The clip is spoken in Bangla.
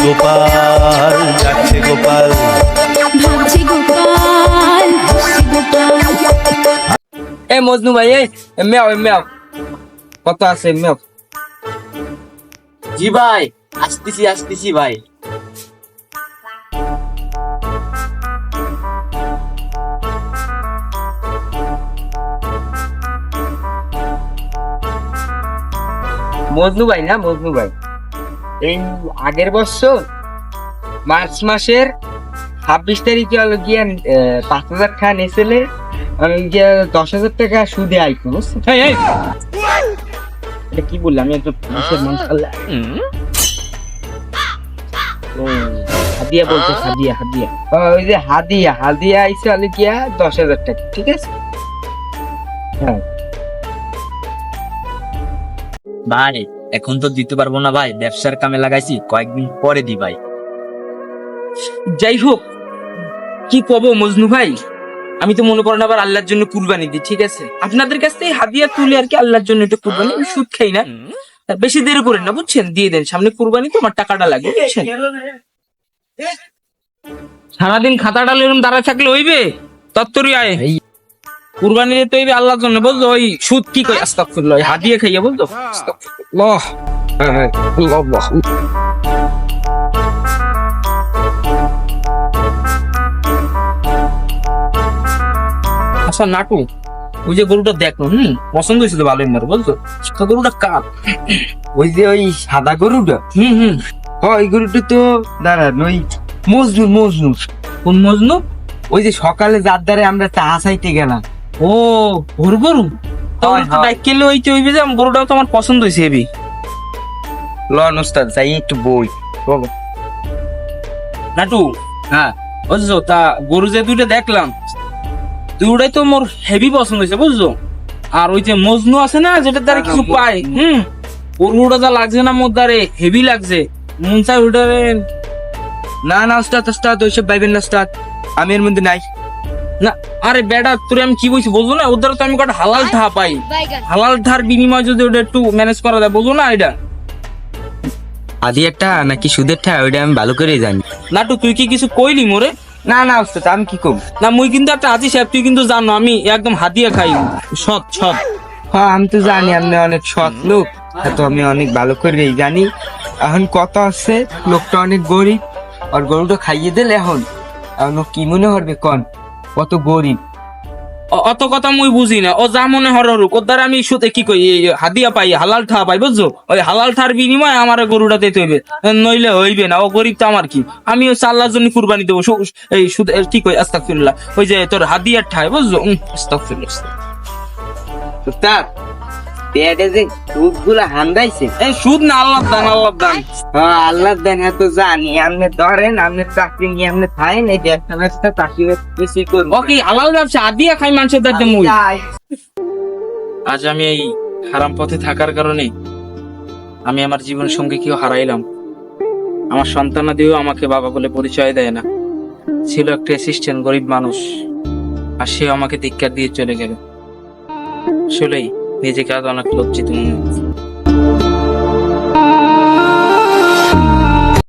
গোপাল, যাচ্ছে গোপাল। ভাবছে গোপাল, হাসছে গোপাল। এ মজনু ভাই, এ মেও কত আছে মেও? জি ভাই, আসতেছি ভাই। মজনু ভাই না, মজনু ভাই, এই আগের বছর মার্চ মাসের 26 তারিখে হলো গিয়া 5,000 টাকা নেছিলে, গিয়া 10,000 টাকা সুদে আইতো, বুঝছেন? এটা কি বললাম আমি? একটু পুলিশের মানুষ আল্লাহ। ও হাদিয়া বলতে, হাদিয়া ওই যে হাদিয়া আইছে হলো গিয়া 10,000 টাকা, ঠিক আছে? হ্যাঁ ভাই এখন তো দিতে পারবো না ভাই, ব্যবসার কামে লাগাইছি, কয়েকদিন পরে দি ভাই। যাই হোক, কি কব মজনু ভাই, আমি তো মনে করেন আবার আল্লাহর জন্য কুরবানি দিই, ঠিক আছে? আপনাদের কাছ থেকে হাদিয়া তুলে আর কি আল্লাহর জন্য একটু কুরবানি, আমি সুদ খাই না, বেশি দেরি করেন না, বুঝছেন? দিয়ে দেন, সামনে কুরবানি তো, আমার টাকাটা লাগবে, বুঝছেন? সারাদিন খাতাটা এরকম দাঁড়া থাকলে হইবে? তত্তরি আয় কুরবানি দিতে হইবে আল্লাহর জন্য, বুঝলো? ওই সুদ কি কই, আস্তাগফিরুল্লাহ, হাদিয়া খাইয়া, বুঝলো? আস্তাগফিরুল্লাহ, হ্যাঁ আল্লাহ। আচ্ছা নাটু, ওই যে গরুটা দেখলো, পছন্দ হয়েছিল ভালোই মার, বলতো? গরুটা কার? ওই যে ওই সাদা গরুটা, ওই গরুটা তো দাঁড়ান, ওই মজনু। কোন মজনু? ওই যে সকালে যার দ্বারে আমরা চা চাইতে গেলাম। ও গরু হয়, হয়। কেলে হইতে হইবে যে, গরুটাও তো আমার পছন্দ হয়েছে হেবি। লন ওস্তাদ, যাই একটু বই। নাটু, হ্যাঁ বুঝছো? তা গরু যে দুইটা দেখলাম, দুটাই তো মোর হেভি পছন্দ হয়েছে, বুঝছো? আর ওই যে মজনু আছে না, যেটার দ্বারা কিছু পাই, গরুটা যা লাগছে না মোর দ্বারে, হেভি লাগছে, মন চাই ওইটারে। না ওস্তাদ ওইসব পাইবেন না ওস্তাদ, আমি এর মধ্যে নাই। না আরে বেটা, তোরে আমি কি বলছি বুঝলো না? ওদের তো আমি কটা হালাল ঠা পাই, হালাল ঠার বিনিময় যদি ওটা একটু ম্যানেজ করা যায়, বুঝলো না? এটা আদি একটা নাকি সুদের ঠা, ওইটা আমি ভালো করে জানি। নাটু, তুই কি কিছু কইলি মোরে? না ওস্তাদ, আমি কি করব? না মুই কিন্তু একটা আছি সাহেব, তুই কিন্তু জানো আমি একদম হাদিয়া খাই, সৎ। হ্যাঁ আমি তো জানি আপনি অনেক সৎ লোক, তো আমি অনেক ভালো করেই জানি। এখন কত আছে, লোকটা অনেক গরিব, আর গরুটা খাইয়ে দিলে এখন ও কি মনে হবে কন, কত গরিব। অত কথা মুই বুঝি না, ও যা মনে হরুক, ওর দ্বারা আমি সুতে কি কই, হাদিয়া পাই, হালাল ঠা পাই, বুঝছো? ওই হালাল ঠার বিনিময় আমার গরুটা দিতে হইবে, নইলে হইবে না। ও গরিব তো আমার কি, আমি হচ্ছে আল্লাহর জন্য কুরবানি দেবো। এই সুদ কি কই, আস্তাগফিরুল্লাহ, ওই যে তোর হাদিয়ার ঠায়, বুঝছো? আস্তাগফিরুল্লাহ। ওস্তাদ পেটে যে সুদগুলো হান্দাইছে, এই সুদ না, আল্লাহর দান। আল্লাহ দেন, এত জানি। আপনি ধরেন, আপনি চাকরি নিয়ে আপনি খাইন, এই ব্যবসা চাকরি বেশি করুন। ও কি হালাল ব্যবসা, হাদিয়া খাই মানুষের দাঁড়িয়ে মুই। আজ আমি এই হারাম পথে থাকার কারণে আমি আমার জীবন সঙ্গে কেউ হারাইলাম। আমার সন্তানাদিও আমাকে বাবা বলে পরিচয় দেয় না। ছিল একটা অ্যাসিস্ট্যান্ট, গরিব মানুষ, আর সে আমাকে ধিক্কার দিয়ে চলে গেল। আসলেই নিজেকে আজ অনেক লজ্জিত মনে হচ্ছে।